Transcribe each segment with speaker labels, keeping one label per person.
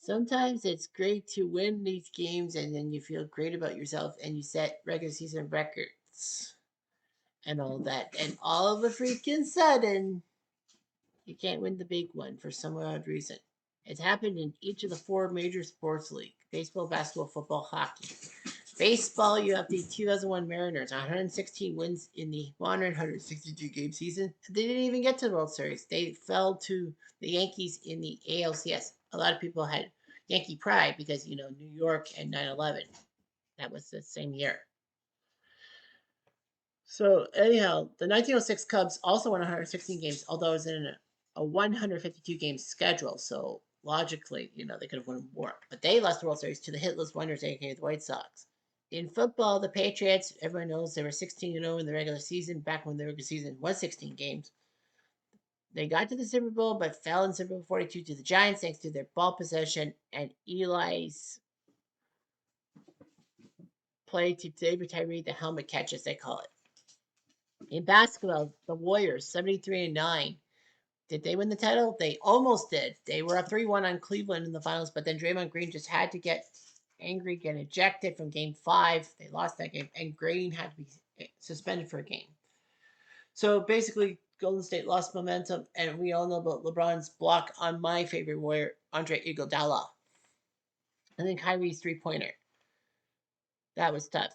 Speaker 1: Sometimes it's great to win these games and then you feel great about yourself and you set regular season records and all that. And all of a freaking sudden, you can't win the big one for some odd reason. It's happened in each of the four major sports leagues: baseball, basketball, football, hockey. Baseball, you have the 2001 Mariners, 116 wins in the 162 game season. They didn't even get to the World Series. They fell to the Yankees in the ALCS. A lot of people had Yankee pride because, New York and 9/11. That was the same year. So, anyhow, the 1906 Cubs also won 116 games, although it was in a 152 game schedule. So, logically, they could have won more. But they lost the World Series to the hitless winners, aka the White Sox. In football, the Patriots, everyone knows they were 16-0 in the regular season, back when the regular season was 16 games. They got to the Super Bowl, but fell in Super Bowl 42 to the Giants thanks to their ball possession and Eli's play to David Tyree, the helmet catch, as they call it. In basketball, the Warriors, 73-9. Did they win the title? They almost did. They were up 3-1 on Cleveland in the finals, but then Draymond Green just had to get angry, get ejected from game 5. They lost that game, and Green had to be suspended for a game. So basically, Golden State lost momentum, and we all know about LeBron's block on my favorite Warrior, Andre Iguodala. And then Kyrie's three-pointer. That was tough.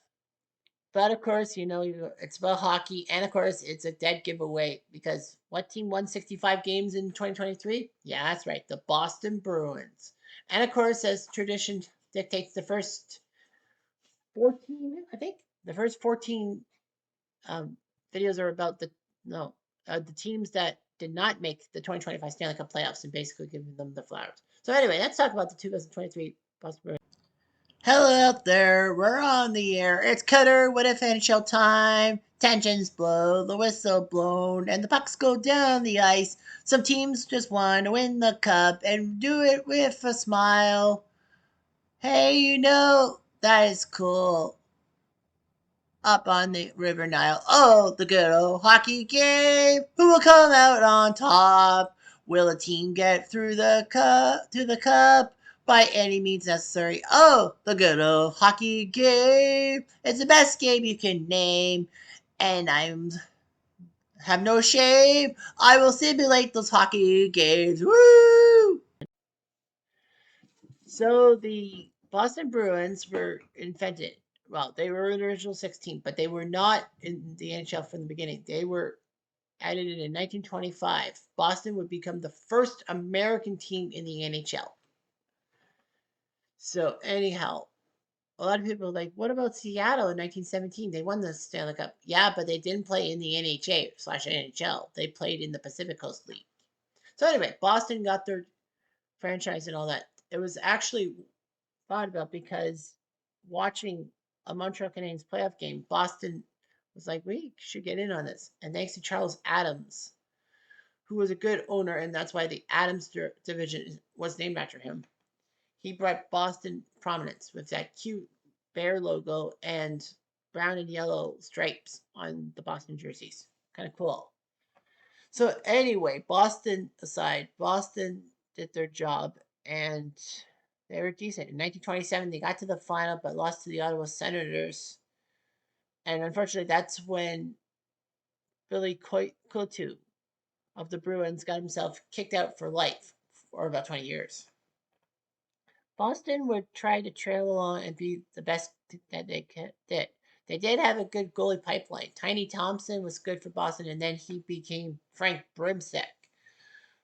Speaker 1: But of course, it's about hockey, and of course, it's a dead giveaway because what team won 65 games in 2023? Yeah, that's right, the Boston Bruins. And of course, as tradition dictates, the first 14, I think, the first 14 um, videos are about the teams that did not make the 2025 Stanley Cup playoffs and basically giving them the flowers. So anyway, let's talk about the 2023 Boston Bruins. Hello out there, we're on the air. It's Cutter with NHL time. Tensions blow, the whistle blown, and the pucks go down the ice. Some teams just want to win the cup and do it with a smile. Hey, that is cool. Up on the River Nile. Oh, the good old hockey game. Who will come out on top? Will a team get through the cup to the cup by any means necessary? Oh, the good old hockey game. It's the best game you can name, and I'm have no shame. I will simulate those hockey games. Woo! So the Boston Bruins were invented. Well, they were in the original 16, but they were not in the NHL from the beginning. They were added in 1925. Boston would become the first American team in the NHL. So anyhow, a lot of people are like, what about Seattle in 1917? They won the Stanley Cup. Yeah, but they didn't play in the NHA/NHL. They played in the Pacific Coast League. So anyway, Boston got their franchise and all that. It was actually thought about because watching a Montreal Canadiens playoff game, Boston was like, we should get in on this. And thanks to Charles Adams, who was a good owner, and that's why the Adams division was named after him. He brought Boston prominence with that cute bear logo and brown and yellow stripes on the Boston jerseys. Kind of cool. So anyway, Boston aside, Boston did their job and they were decent. In 1927, they got to the final but lost to the Ottawa Senators. And unfortunately, that's when Billy Cotu of the Bruins got himself kicked out for life for about 20 years. Boston would try to trail along and be the best that they did. They did have a good goalie pipeline. Tiny Thompson was good for Boston, and then he became Frank Brimsek,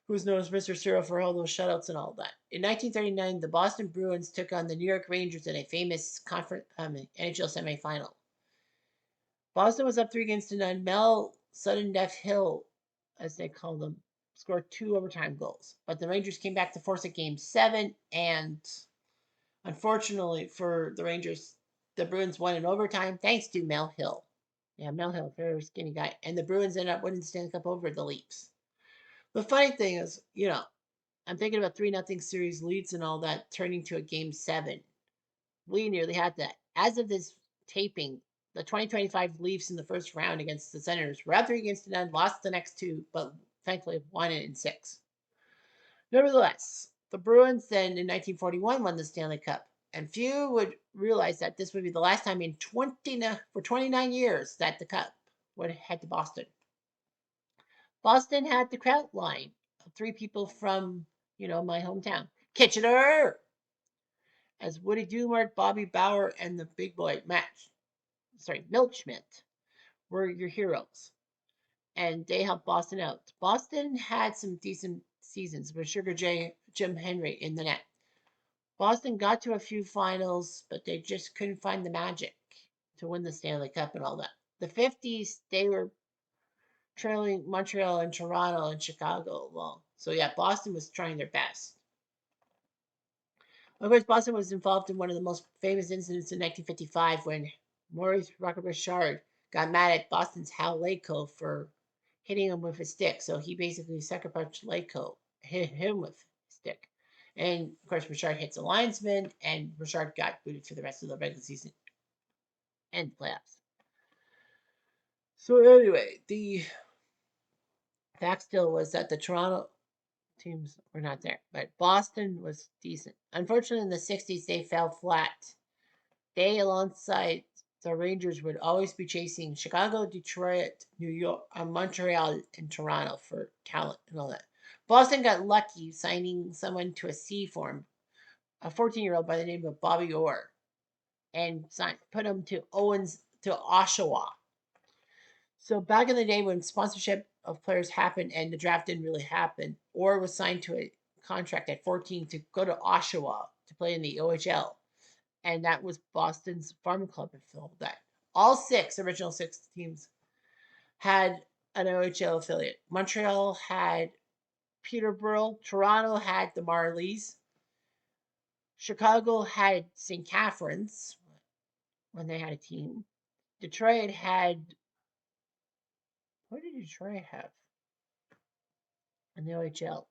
Speaker 1: who's known as Mr. Cyril for all those shutouts and all that. In 1939, the Boston Bruins took on the New York Rangers in a famous NHL semifinal. Boston was up 3-0. Mel Sudden Death Hill, as they call them, scored 2 overtime goals. But the Rangers came back to force it game 7, and unfortunately for the Rangers, the Bruins won in overtime thanks to Mel Hill. Yeah, Mel Hill, very skinny guy. And the Bruins ended up winning the Stanley Cup over the Leafs. The funny thing is, I'm thinking about 3-0 series leads and all that turning to a game 7. We nearly had that. As of this taping, the 2025 Leafs in the first round against the Senators were up 3-0, lost the next 2, but thankfully won it in 6. Nevertheless, The Bruins then in 1941 won the Stanley Cup. And few would realize that this would be the last time in 29 years that the cup would head to Boston. Boston had the crowd line of three people from, my hometown. Kitchener! As Woody Dumart, Bobby Bauer, and the big boy, Milt Schmidt, were your heroes. And they helped Boston out. Boston had some decent seasons with Jim Henry in the net. Boston got to a few finals, but they just couldn't find the magic to win the Stanley Cup and all that. The 50s, they were trailing Montreal and Toronto and Chicago along. So yeah, Boston was trying their best. Of course, Boston was involved in one of the most famous incidents in 1955 when Maurice Richard got mad at Boston's Hal Laycoe for hitting him with a stick. So he basically sucker punched Laycoe, hit him with a stick. And of course, Richard hits a linesman, and Richard got booted for the rest of the regular season and playoffs. So anyway, the fact still was that the Toronto teams were not there, but Boston was decent. Unfortunately, in the 60s, they fell flat. They, alongside the Rangers, would always be chasing Chicago, Detroit, New York, Montreal, and Toronto for talent and all that. Boston got lucky signing someone to a C form, a 14-year-old by the name of Bobby Orr, and put him to Oshawa. So back in the day when sponsorship of players happened and the draft didn't really happen, Orr was signed to a contract at 14 to go to Oshawa to play in the OHL. And that was Boston's farm club in Phil that. All original six teams had an OHL affiliate. Montreal had Peterborough, Toronto had the Marlies, Chicago had St. Catharines when they had a team. Detroit had, what did Detroit have in the OHL?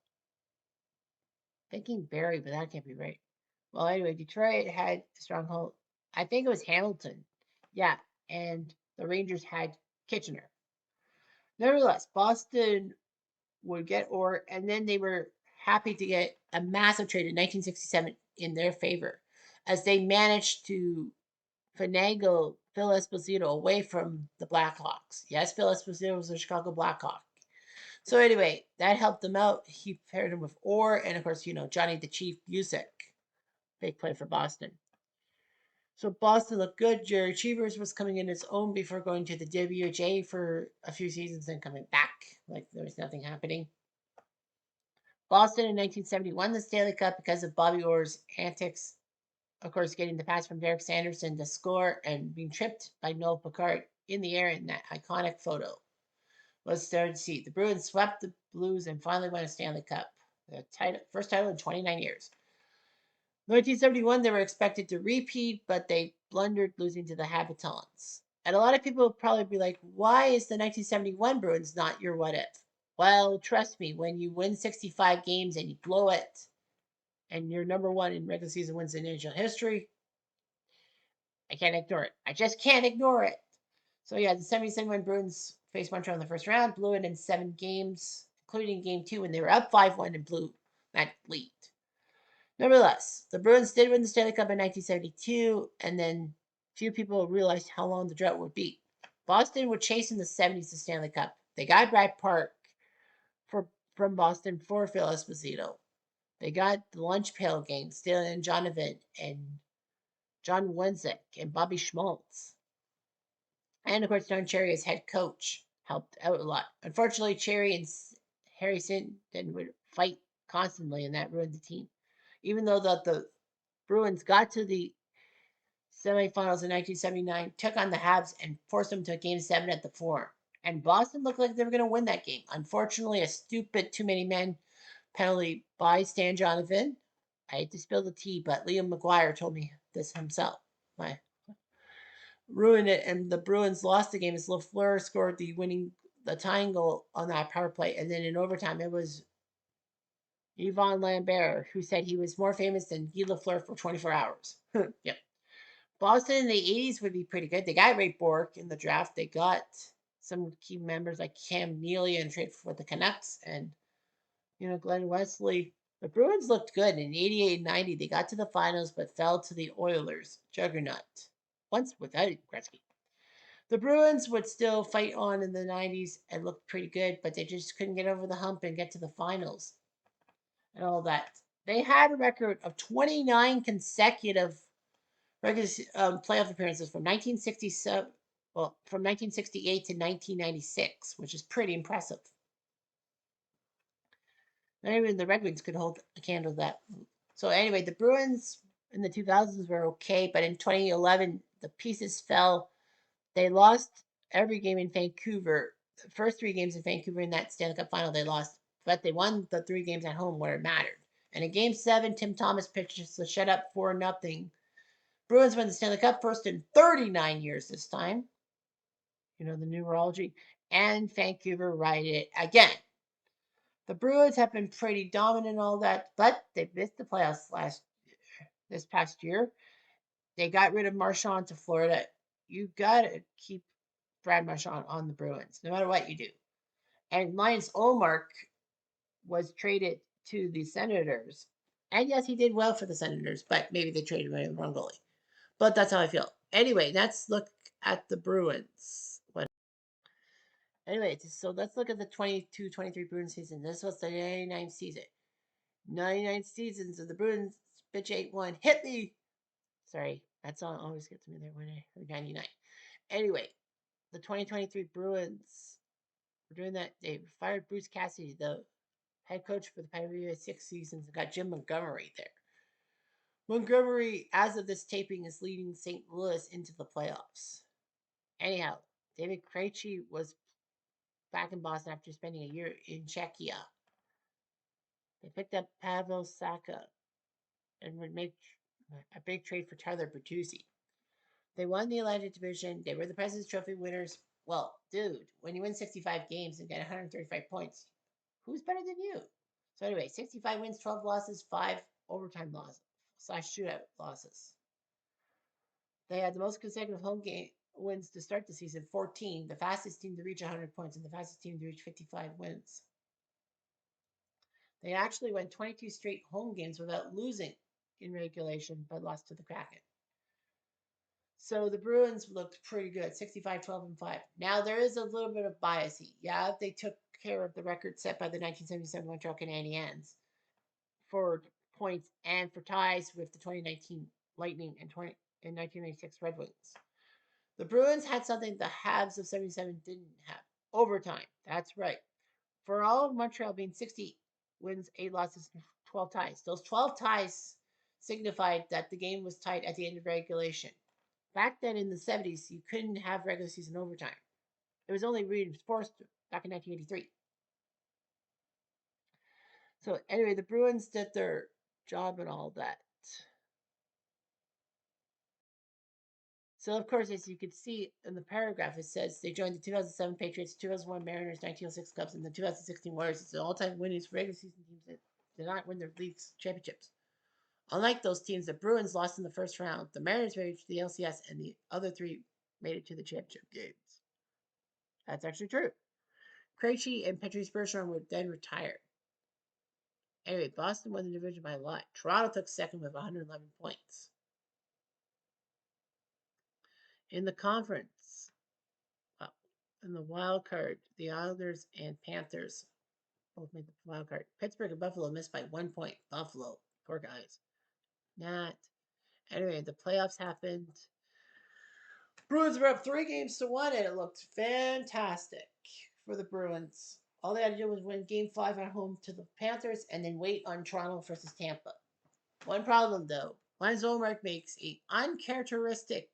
Speaker 1: Thinking Barry, but that can't be right. Well, anyway, Detroit had a stronghold. I think it was Hamilton. Yeah, and the Rangers had Kitchener. Nevertheless, Boston would get Orr, and then they were happy to get a massive trade in 1967 in their favor, as they managed to finagle Phil Esposito away from the Blackhawks. Yes, Phil Esposito was a Chicago Blackhawk. So anyway, that helped them out. He paired him with Orr, and of course, Johnny the Chief Busick, big play for Boston. So Boston looked good. Jerry Cheevers was coming in his own before going to the WHA for a few seasons and coming back like there was nothing happening. Boston in 1970 won the Stanley Cup because of Bobby Orr's antics. Of course, getting the pass from Derek Sanderson to score and being tripped by Noel Picard in the air in that iconic photo was there to see. The Bruins swept the Blues and finally won a Stanley Cup, the first title in 29 years. 1971, they were expected to repeat, but they blundered, losing to the Habitants. And a lot of people will probably be like, why is the 1971 Bruins not your what if? Well, trust me, when you win 65 games and you blow it, and you're number one in regular season wins in NHL history, I can't ignore it. I just can't ignore it. So yeah, the 77 Bruins faced Montreal in the first round, blew it in 7 games, including game 2 when they were up 5-1 and blew that lead. Nevertheless, the Bruins did win the Stanley Cup in 1972, and then few people realized how long the drought would be. Boston would chase in the 70s the Stanley Cup. They got Brad Park from Boston for Phil Esposito. They got the lunch pail gang, Stalin Jonovan and John Wenzik and Bobby Schmaltz. And of course, Don Cherry as head coach helped out a lot. Unfortunately, Cherry and Harry Sinton would fight constantly, and that ruined the team. Even though the Bruins got to the semifinals in 1979, took on the Habs and forced them to a Game 7 at the Forum. And Boston looked like they were going to win that game. Unfortunately, a stupid too many men penalty by Stan Jonovan. I hate to spill the tea, but Liam McGuire told me this himself. My ruined it, and the Bruins lost the game as Lafleur scored the tying goal on that power play, and then in overtime it was Yvon Lambert who said he was more famous than Guy Lafleur for 24 hours. Yep. Boston in the 80s would be pretty good. They got Ray Bourque in the draft. They got some key members like Cam Neely and trade for the Canucks, and Glenn Wesley The Bruins looked good in 88 and 90. They got to the finals but fell to the Oilers, juggernaut. Once without Gretzky. The Bruins would still fight on in the 90s and looked pretty good, but they just couldn't get over the hump and get to the finals and all that. They had a record of 29 consecutive regular playoff appearances from 1967, well, from 1968 to 1996, which is pretty impressive. Not even the Red Wings could hold a candle to that. So anyway, the Bruins in the 2000s were okay, but in 2011 the pieces fell. They lost every game in Vancouver. The first three games in Vancouver in that Stanley Cup final they lost, but they won the three games at home where it mattered. And in Game 7, Tim Thomas pitched to shut up 4-0. Bruins win the Stanley Cup first in 39 years this time. You know, the numerology. And Vancouver ride it again. The Bruins have been pretty dominant and all that, but they missed the playoffs this past year. They got rid of Marchand to Florida. You gotta keep Brad Marchand on the Bruins, no matter what you do. And Linus Olmark was traded to the Senators. And yes, he did well for the Senators, but maybe they traded him the wrong goalie. But that's how I feel. Anyway, let's look at the Bruins. Anyway, so let's look at the 22-23 Bruins season. This was the 99 season. 99 seasons of the Bruins. Bitch 8-1. Hit me. Sorry, that song always gets me there when I heard 99. Anyway, the 2023 Bruins were doing that. They fired Bruce Cassidy, the head coach for the previous 6 seasons, and got Jim Montgomery there. Montgomery, as of this taping, is leading St. Louis into the playoffs. Anyhow, David Krejci was back in Boston after spending a year in Czechia. They picked up Pavel Saka and would make a big trade for Tyler Bertuzzi. They won the Atlantic Division. They were the President's Trophy winners. Well, dude, when you win 65 games and get 135 points, who's better than you? So anyway, 65 wins, 12 losses, 5 overtime losses / shootout losses. They had the most consecutive home game wins to start the season, 14, the fastest team to reach 100 points and the fastest team to reach 55 wins. They actually went 22 straight home games without losing in regulation, but lost to the Kraken. So the Bruins looked pretty good, 65, 12, and 5. Now, there is a little bit of bias. Yeah, they took care of the record set by the 1977 Montreal Canadiens for points and for ties with the 2019 Lightning and 1996 Red Wings. The Bruins had something the Habs of 77 didn't have. Overtime. That's right. For all of Montreal being 60 wins, 8 losses, 12 ties. Those 12 ties signified that the game was tight at the end of regulation. Back then in the 70s, you couldn't have regular season overtime. It was only reinforced back in 1983. So anyway, the Bruins did their job and all that. So of course, as you can see in the paragraph, it says they joined the 2007 Patriots, 2001 Mariners, 1906 Cubs, and the 2016 Warriors. It's the all-time winningest regular season teams that did not win their league's championships. Unlike those teams, the Bruins lost in the first round. The Mariners made it to the LCS, and the other three made it to the championship games. That's actually true. Krejci and Patrice Bergeron would then retire. Anyway, Boston won the division by a lot. Toronto took second with 111 points. In the conference, well, in the wild card, the Islanders and Panthers both made the wild card. Pittsburgh and Buffalo missed by 1 point. Buffalo, poor guys. Not. Anyway, the playoffs happened. Bruins were up 3-1, and it looked fantastic for the Bruins. All they had to do was win Game 5 at home to the Panthers and then wait on Toronto versus Tampa. One problem, though. Linus Olmark makes an uncharacteristic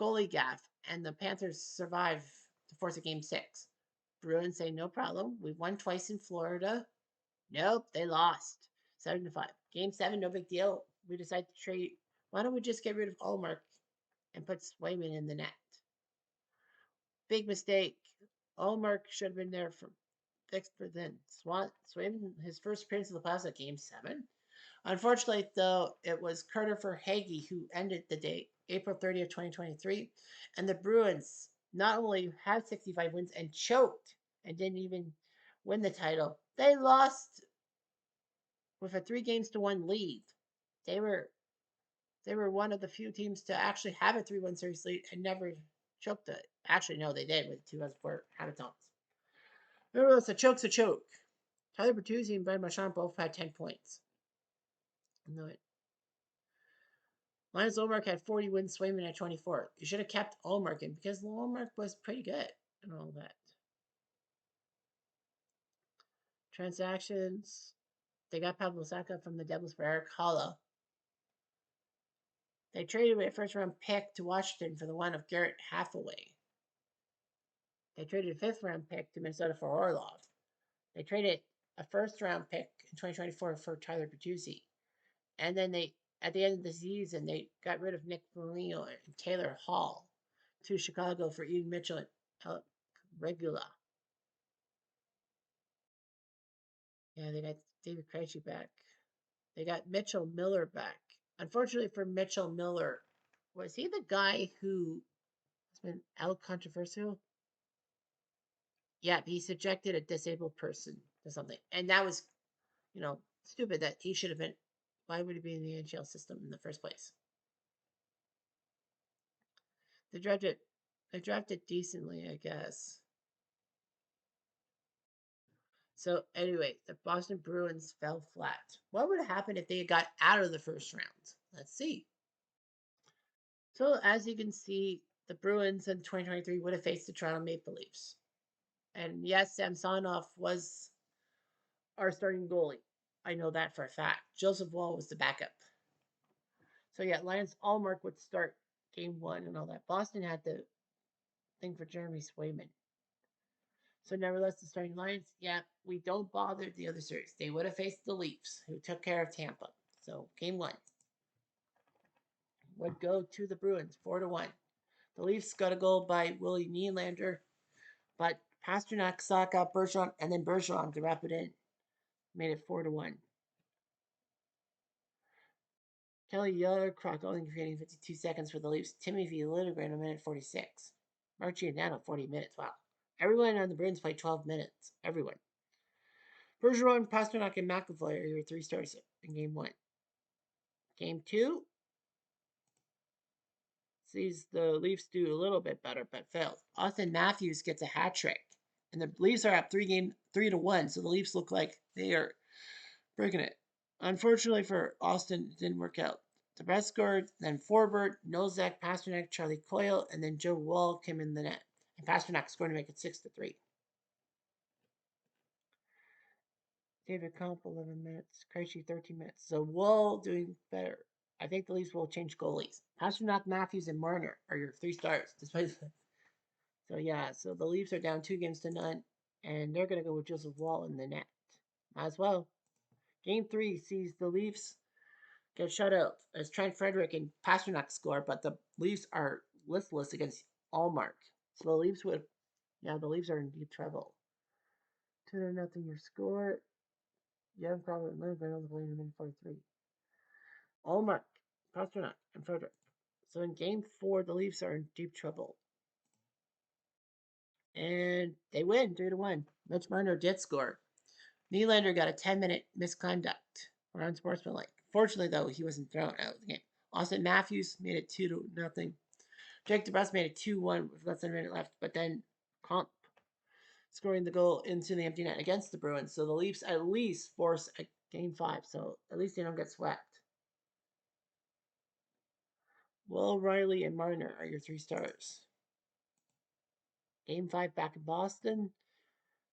Speaker 1: goalie gaffe, and the Panthers survive to force a Game 6. Bruins say, no problem. We've won twice in Florida. Nope, they lost. 7-5. Game 7, no big deal. We decided to trade. Why don't we just get rid of Olmark and put Swayman in the net? Big mistake. Olmark should have been there for fixed for then. Swayman, his first appearance in the playoffs at Game 7. Unfortunately, though, it was Carter Verhaeghe who ended the day, April 30th, 2023. And the Bruins not only had 65 wins and choked and didn't even win the title, they lost with a 3 games to 1 lead. They were they were one of the few teams to actually have a 3-1 series lead and never choked it. Actually, no, they did with 2-4 Habitants. Nevertheless, a choke's a choke. Tyler Bertuzzi and Ben Marchand both had 10 points. No, Linus Olmark had 40 wins, Swayman at 24. You should have kept Olmark in because Olmark was pretty good and all that. Transactions. They got Pablo Saka from the Devils for Eric Holla. They traded away a first round pick to Washington for the one of Garrett Hathaway. They traded a fifth round pick to Minnesota for Orlov. They traded a first round pick in 2024 for Tyler Bertuzzi. And then at the end of the season, they got rid of Nick Marino and Taylor Hall to Chicago for Ian Mitchell and Alec Regula. Yeah, they got David Krejci back. They got Mitchell Miller back. Unfortunately for Mitchell Miller, was he the guy who has been out controversial? Yeah, he subjected a disabled person to something. And that was, stupid that he should have been. Why would he be in the NHL system in the first place? They drafted decently, I guess. So anyway, the Boston Bruins fell flat. What would have happened if they had got out of the first round? Let's see. So as you can see, the Bruins in 2023 would have faced the Toronto Maple Leafs. And yes, Samsonov was our starting goalie. I know that for a fact. Joseph Wall was the backup. So yeah, Lance Allmark would start game 1 and all that. Boston had the thing for Jeremy Swayman. So nevertheless, the starting lines, yeah, we don't bother the other series. They would have faced the Leafs, who took care of Tampa. So game 1 would go to the Bruins, 4-1. The Leafs got a goal by Willie Nylander, but Pasternak, Saka, Bergeron, and then Bergeron to wrap it in. Made it 4-1. Kelly Yellowcrock only creating 52 seconds for the Leafs. Timmy V. Littlegram a minute 46. Marciano 40 minutes. Wow. Everyone on the Bruins played 12 minutes. Everyone. Bergeron, Pasternak, and McAvoy are your 3 stars in game 1. Game 2 sees the Leafs do a little bit better, but fails. Austin Matthews gets a hat trick. And the Leafs are up 3-1, so the Leafs look like they are breaking it. Unfortunately for Austin, it didn't work out. The best scored, then Forbert, Nozak, Pasternak, Charlie Coyle, and then Joe Wall came in the net. And Pasternak scored to make it 6-3. David Comp, 11 minutes. Krejci, 13 minutes. So Wall doing better. I think the Leafs will change goalies. Pasternak, Matthews, and Marner are your 3 stars. So yeah, so the Leafs are down 2-0, and they're going to go with Joseph Wall in the net. Might as well. Game 3 sees the Leafs get shut out as Trent Frederick and Pasternak score, but the Leafs are listless against Allmark. So the Leafs the Leafs are in deep trouble. 2-0 your score. Young probably Lindgren on the play in minute 43. Allmark, Pasternak, and Frederick. So in game 4, the Leafs are in deep trouble. And they win 3-1. Mitch Marner did score. Nylander got a 10-minute misconduct or unsportsmanlike. Fortunately, though, he wasn't thrown out of the game. Austin Matthews made it 2-0. Jake DeBrusk made it 2-1 with less than a minute left, but then Comp scoring the goal into the empty net against the Bruins. So the Leafs at least force a game 5. So at least they don't get swept. Will, Riley, and Marner are your 3 stars. Game 5 back in Boston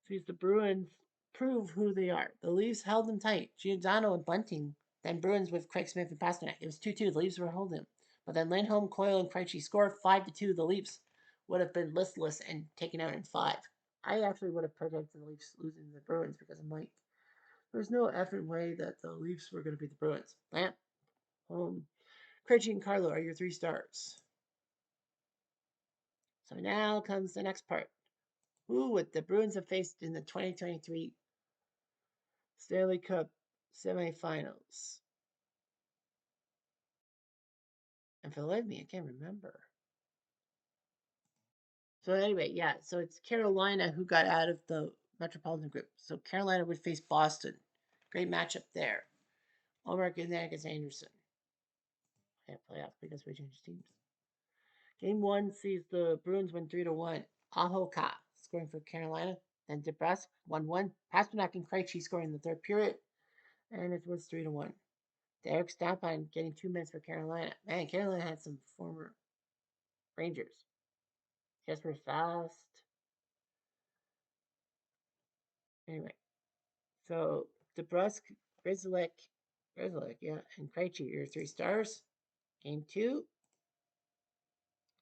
Speaker 1: sees the Bruins prove who they are. The Leafs held them tight. Giordano and Bunting. Then Bruins with Craig Smith and Pasternak. It was 2-2. The Leafs were holding them. But then Lindholm, Coyle, and Krejci scored 5-2. The Leafs would have been listless and taken out in 5. I actually would have predicted the Leafs losing to the Bruins because I'm like, there's no effing way that the Leafs were going to beat the Bruins. Lamp, Home, Krejci, and Carlo are your 3 stars. So now comes the next part. Who would the Bruins have faced in the 2023 Stanley Cup semifinals? And for the life of me, I can't remember. So anyway, yeah, so it's Carolina who got out of the Metropolitan Group. So Carolina would face Boston. Great matchup there. Allmark in there against Anderson. Yeah, playoffs because we changed teams. Game one sees the Bruins win 3-1. Ahoka scoring for Carolina. Then DeBrusque 1-1. Pasternak and Krejci scoring in the third period. And it was 3-1. Derek Stappine getting 2 minutes for Carolina. Man, Carolina had some former Rangers. Jesper Fast. Anyway, so DeBrusque, Grizzlick, yeah, and Krejci, your 3 stars. Game two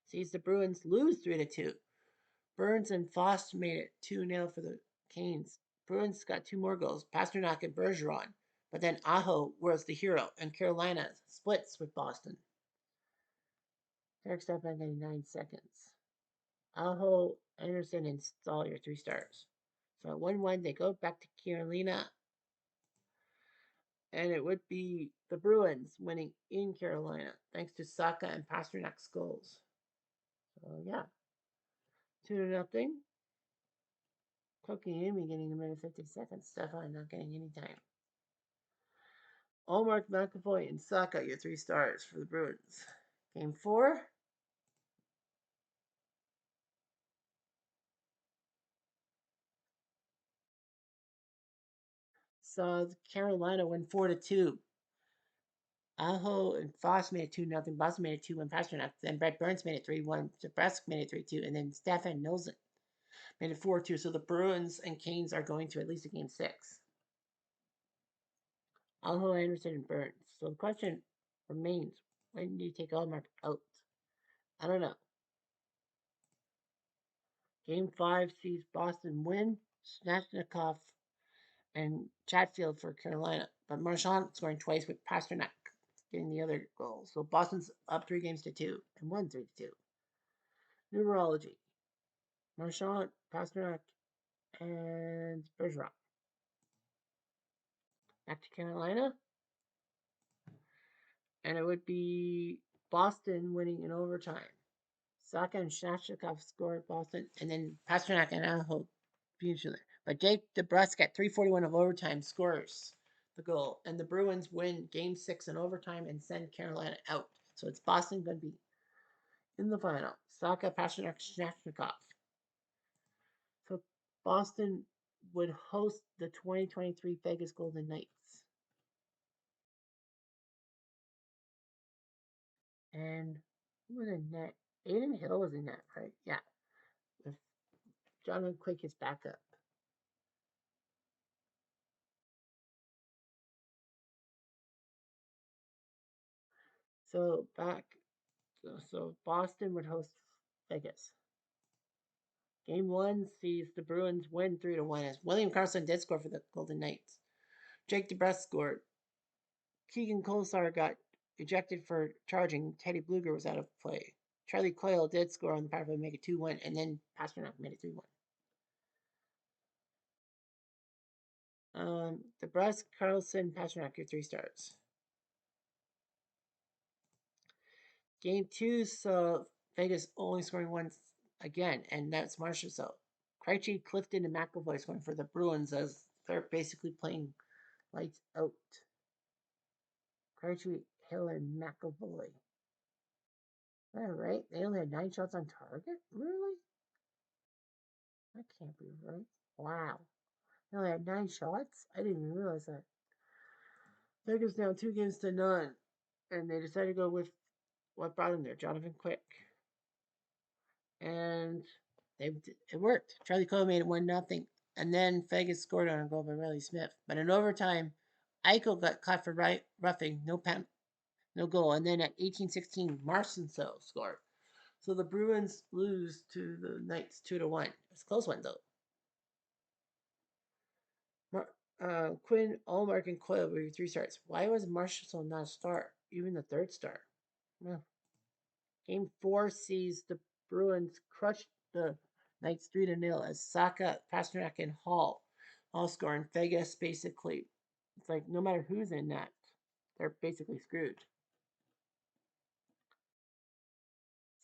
Speaker 1: sees the Bruins lose 3-2. Burns and Foster made it 2-0 for the Canes. Bruins got 2 more goals, Pasternak and Bergeron. But then Aho was the hero, and Carolina splits with Boston. Derek Stepan getting 9 seconds. Aho, Anderson, and Stahl, your 3 stars. So at 1-1, they go back to Carolina, and it would be the Bruins winning in Carolina, thanks to Saka and Pasternak's goals. So yeah, 2-0. Kotkaniemi getting a minute 50 seconds. Stefan not getting any time. Allmark, McAvoy, and Saka, your 3 stars for the Bruins. Game four. Saw Carolina win 4-2. Aho and Foss made it 2-0. Boston made it 2-1. Pasternak. Then Brett Burns made it 3-1. Nebraska made it 3-2. And then Stefan Nilsson made it 4-2. So the Bruins and Canes are going to at least a game six. Aho, Anderson, and Burns. So the question remains, when do you take Allmark out? I don't know. Game five sees Boston win. Snashnikov and Chatfield for Carolina, but Marchand scoring twice with Pasternak getting the other goal. So Boston's up 3 games to 2 and won 3-2. Numerology: Marchand, Pasternak, and Bergeron. Back to Carolina, and it would be Boston winning in overtime. Saka and Shashikov scored Boston, and then Pasternak and Aho usually. But Jake DeBrusque at 3:41 of overtime scores the goal, and the Bruins win Game 6 in overtime and send Carolina out. So it's Boston going to be in the final. Saka, Pasternak, Shashikov. So Boston would host the 2023 Vegas Golden Knights. And who was in net? Aiden Hill was in net, right? Yeah. If Jonathan Quick is back up. So so Boston would host Vegas. Game one sees the Bruins win 3-1 as William Karlsson did score for the Golden Knights. Jake DeBrusque scored. Keegan Kolesar got ejected for charging. Teddy Bluger was out of play. Charlie Coyle did score on the power play to make it 2-1, and then Pasternak made it 3-1. DeBrusque, Karlsson, Pasternak, your 3 stars. Game two saw Vegas only scoring once again, and that's Marchessault. Krejci, Clifton, and McAvoy scoring for the Bruins as they're basically playing lights out. Krejci, Hill, and McAvoy. All right, they only had 9 shots on target? Really? That can't be right. Wow. They only had 9 shots? I didn't even realize that. Vegas down 2 games to none, and they decided to go with what brought them there, Jonathan Quick. And it worked. Charlie Coyle made it 1-0, and then Vegas scored on a goal by Riley Smith. But in overtime, Eichel got caught for roughing, no goal. And then at 18:16, Marcinso scored. So the Bruins lose to the Knights 2-1. It's a close one though. Quinn, Allmark, and Coyle were your 3 stars. Why was Marshall not a star? Even the third star. Well, Game four sees the Bruins crush the Knights 3-0 as Saka, Pasternak, and Hall all score. And Vegas basically, it's like no matter who's in that, they're basically screwed.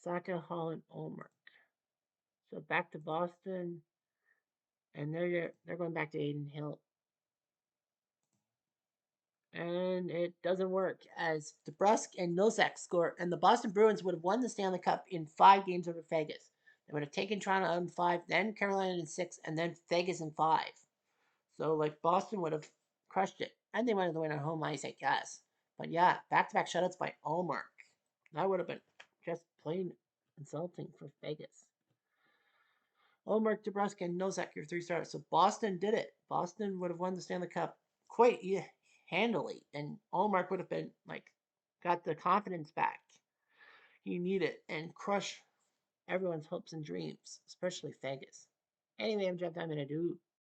Speaker 1: Saka, Hall, and Ulmer. So back to Boston, and they're going back to Aiden Hill. And it doesn't work as DeBrusk and Nosek score, and the Boston Bruins would have won the Stanley Cup in 5 games over Vegas. They would have taken Toronto out in 5, then Carolina in 6, and then Vegas in 5. So like Boston would have crushed it, and they wanted to win on home ice, I guess. But yeah, back-to-back shutouts by Allmark. That would have been just plain insulting for Vegas. Allmark, DeBrusk, and Nosek, your 3 stars. So Boston did it. Boston would have won the Stanley Cup quite handily, and Allmark would have been like got the confidence back he needed and crush everyone's hopes and dreams, especially Vegas. Anyway, I'm Jeff Diamond. I do